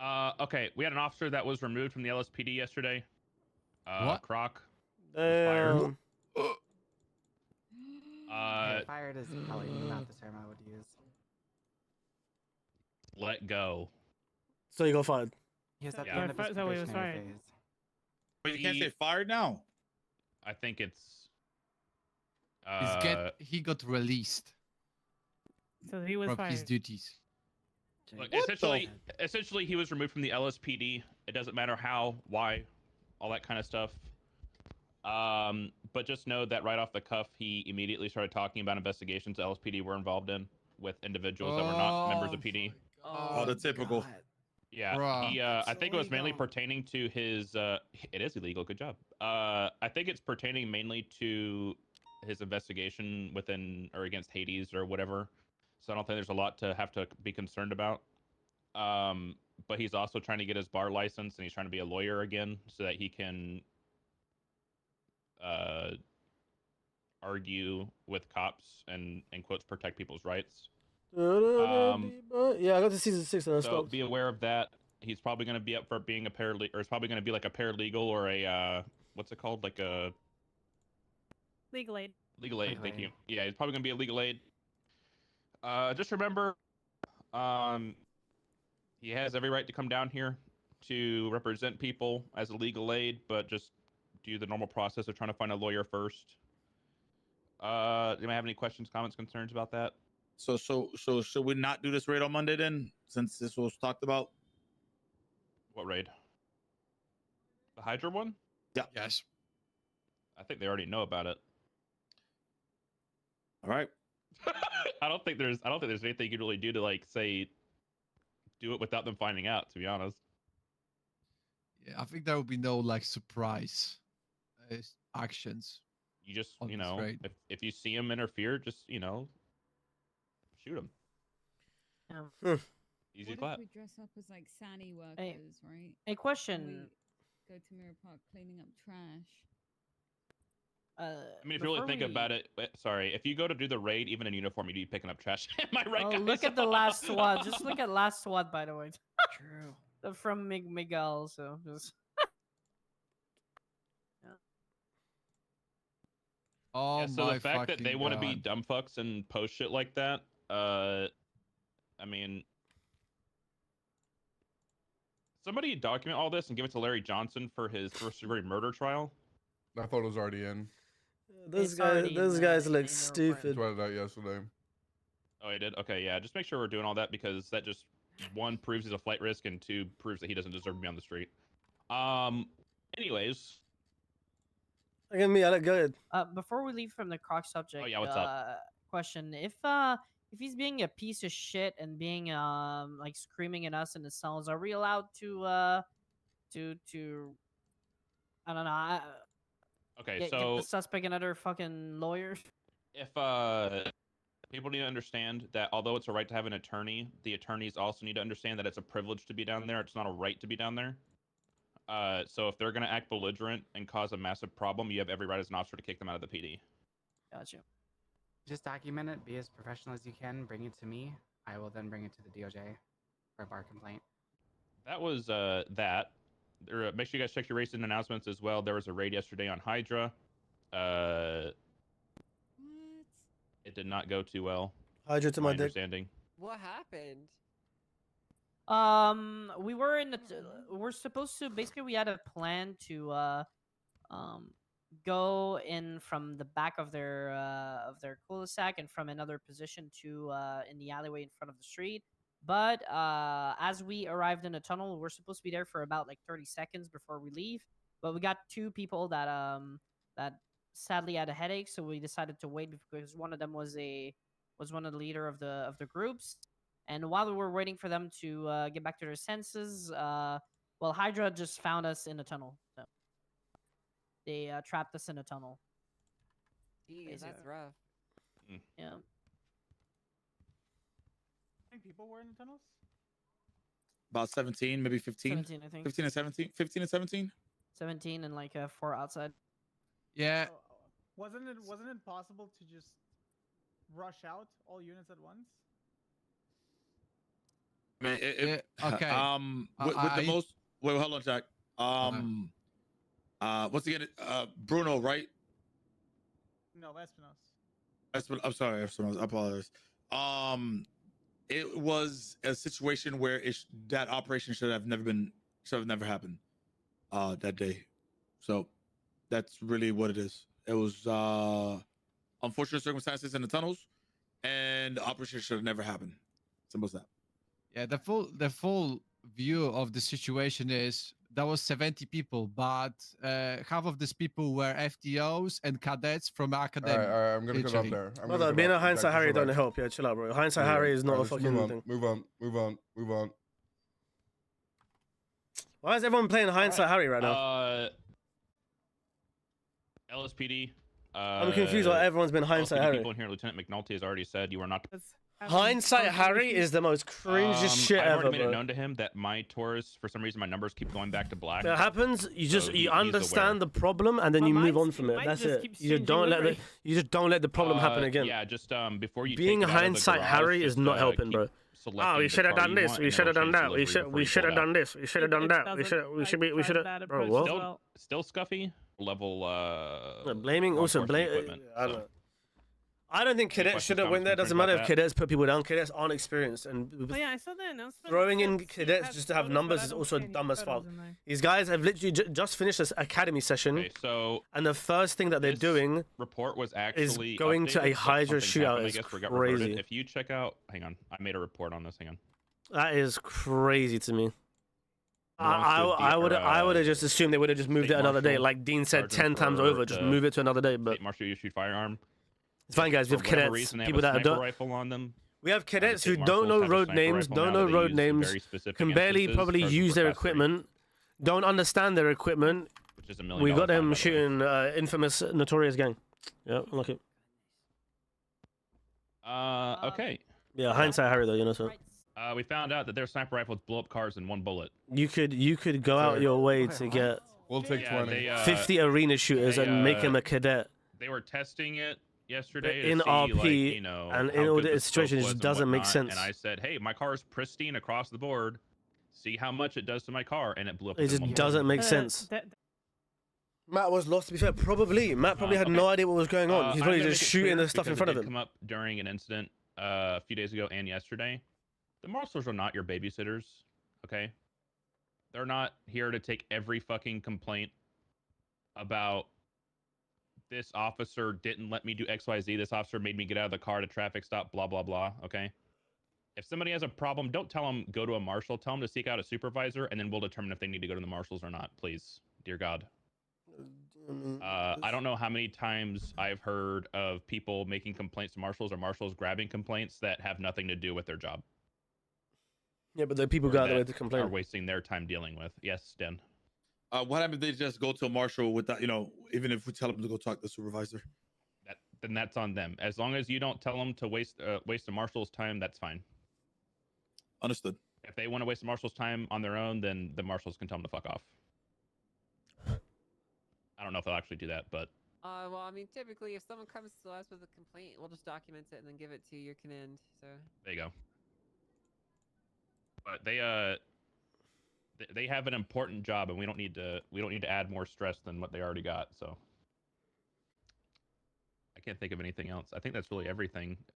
Okay, we had an officer that was removed from the LSPD yesterday. What? Croc was fired. Damn. Okay, fired is probably not the term I would use. Let go. So you go fired. He was at Yeah. the end of his So he was probationary fired. phase. But you can't say fired now. I think it's. He got released So he was from fired. his duties. Look, What the- essentially, he was removed from the LSPD. It doesn't matter how, why, all that kind of stuff. But just know that right off the cuff, he immediately started talking about investigations the LSPD were involved in with individuals that were not members of PD. Oh, the typical. Yeah, Bruh. he. I think it was mainly pertaining to his. It is illegal. Good job. I think it's pertaining mainly to his investigation within or against Hades or whatever. So I don't think there's a lot to have to be concerned about. But he's also trying to get his bar license and he's trying to be a lawyer again so that he can argue with cops and in quotes protect people's rights. Yeah, I got to season 6 and I So stopped. be aware of that. He's probably going to be up for being a paralegal, or it's probably going to be like a paralegal or a what's it called, like a Legal aid. legal aid. Legal Thank aid. you. Yeah, he's probably going to be a legal aid. Just remember, he has every right to come down here to represent people as a legal aid, but just do the normal process of trying to find a lawyer first. Do you have any questions, comments, concerns about that? So should we not do this raid on Monday then, since this was talked about? What raid? The Hydra one? Yes. I think they already know about it. All right. I don't think there's anything you can really do to like say do it without them finding out, to be honest. Yeah, I think there will be no like surprise actions. You just, On you this know, raid. if you see him interfere, just, you know, shoot him. Easy What clap. if we dress up as like Sani workers, right? A question. We go to Mirror Park cleaning up trash. I mean, if you really think about it, sorry, if you go to do the raid, even in uniform, you'd be picking up trash. Am I right, Oh, guys? look at the last SWAT. Just look at last SWAT, by the way. True. From Miguel, so just. Oh Yeah, so my the fact that they want to be God. dumb fucks and post shit like that, I mean, somebody document all this and give it to Larry Johnson for his first degree murder trial. I thought it was already in. Those It's already guys in look the report. stupid. Tweeted that yesterday. Oh, he did? Okay, yeah. Just make sure we're doing all that because that just, one, proves he's a flight risk, and two, proves that he doesn't deserve to be on the street. Anyways. Look at me, I look good. Before we leave from the Croc subject, Oh, yeah, what's up? question: if he's being a piece of shit and being like screaming at us in the cells, are we allowed to I don't know. Okay, Get so the suspect another fucking lawyer? if people need to understand that although it's a right to have an attorney, the attorneys also need to understand that it's a privilege to be down there. It's not a right to be down there. So if they're going to act belligerent and cause a massive problem, you have every right as an officer to kick them out of the PD. Gotcha. Just document it, be as professional as you can, bring it to me. I will then bring it to the DOJ for a bar complaint. That was that. Make sure you guys check your recent announcements as well. There was a raid yesterday on Hydra. What? It did not go too well. Hydra to my dick. understanding. What happened? We were in the. We're supposed to basically. We had a plan to go in from the back of their cul-de-sac and from another position to in the alleyway in front of the street. But as we arrived in the tunnel, we're supposed to be there for about like 30 seconds before we leave. But we got two people that that sadly had a headache, so we decided to wait because one of them was one of the leader of the groups. And while we were waiting for them to get back to their senses, well, Hydra just found us in the tunnel. So they trapped us in a tunnel. Jeez, that's rough. Yeah. How many people were in the tunnels? About 17, maybe 15. 17, I think. 15 and 17. 15 and 17. 17 and like 4 outside. Yeah. Wasn't it possible to just rush out all units at once? Man, okay. With the most. Wait, hold on, Jack. Once again, Bruno, right? No, Espinos. I'm sorry, Espinos. I apologize. It was a situation where that operation should have never happened. That day. So that's really what it is. It was unfortunate circumstances in the tunnels, and the operation should have never happened. Simple as that. Yeah, the full view of the situation is that was 70 people, but half of these people were FTOs and cadets from academy. All right, I'm gonna come up there. Brother, being a hindsight Harry don't help. Yeah, chill out, bro. Hindsight Harry is not a fucking thing. Move on. Why is everyone playing hindsight Harry right now? LSPD. I'm confused why everyone's been hindsight LSPD Harry. people in here, Lieutenant McNulty has already said you are not. Hindsight Harry is the most cringiest shit I've ever, already made it bro. known to him that my Taurus, for some reason, my numbers keep going back to black. It happens. You just So you he's understand the problem and then My you move mind's- on from it. mine That's just it. keeps You just don't changing let you just don't let the problem happen again. Yeah, just before you Being take it out of the hindsight garage, Harry is just, not helping, keep bro. selecting Oh, we the should have car done you this. want, We and should have it'll done change that. We delivery should before you have pull done out. this. We should have done that. We should have. Bro, what? Still scuffy level. Blaming law also enforcement blame. equipment, I don't so. know. I don't think cadets questions, should have went there. comments, Doesn't concerns matter about if that? cadets put people down. Cadets aren't experienced, and Oh yeah, I saw the announcement. throwing in cadets just to have numbers is also dumb as fuck. These guys have literally just finished this academy session, Okay, so and the first thing that they're this doing report was actually going to a updated, but Hydra something shootout happened, I is guess, where it got reverted. crazy. If you check out, hang on, I made a report on this. Hang on. that is crazy to me. Belongs to I would our, have just assumed they would have just moved State it another day, Marshal, like Dean said Sergeant 10 times for over. Just the move it to another day. But State Marshal issued firearm. it's fine, guys. We have For whatever cadets, reason, they have people a that sniper don't. rifle on them. We have cadets who State don't marshals know have a road sniper names, rifle don't now know that they road use in names, very specific can barely instances probably for use their class three, equipment, don't understand their equipment. which is $1 million We got fine, them by the way. shooting infamous notorious gang. Yeah, look it. Okay. Yeah, hindsight Harry though, you know. So We found out that their sniper rifles blow up cars in one bullet. you could go out your way to get We'll take Yeah, 20. they, 50 arena shooters they, and make him a cadet. They were testing it yesterday In to see, RP, like, you know, and how in all good the the scope situation, it was just and doesn't make whatnot, sense. And I said, hey, my car is pristine across the board. See how much it does to my car, and it blew up. It within just one bullet. doesn't make sense. Matt was lost, to be fair. Probably. Matt probably had no idea what was going on. He's I'm probably gonna just make it shooting clear the stuff in because front it of did him. come up during an incident a few days ago and yesterday. The marshals are not your babysitters, okay? They're not here to take every fucking complaint about this officer didn't let me do XYZ. This officer made me get out of the car at a traffic stop, blah, blah, blah, okay? If somebody has a problem, don't tell them go to a marshal. Tell them to seek out a supervisor, and then we'll determine if they need to go to the marshals or not, please. Dear God. I don't know how many times I've heard of people making complaints to marshals or marshals grabbing complaints that have nothing to do with their job. Yeah, but the people or got out of the way that to are complain. wasting their time dealing with. Yes, Den. What happens if they just go to a marshal without, even if we tell them to go talk to the supervisor? Then that's on them. As long as you don't tell them to waste a marshal's time, that's fine. Understood. If they want to waste the marshal's time on their own, then the marshals can tell them to fuck off. I don't know if they'll actually do that, but Well, I mean, typically, if someone comes to us with a complaint, we'll just document it and then give it to your command. So there you go. But they have an important job, and we don't need to add more stress than what they already got. So I can't think of anything else. I think that's really everything.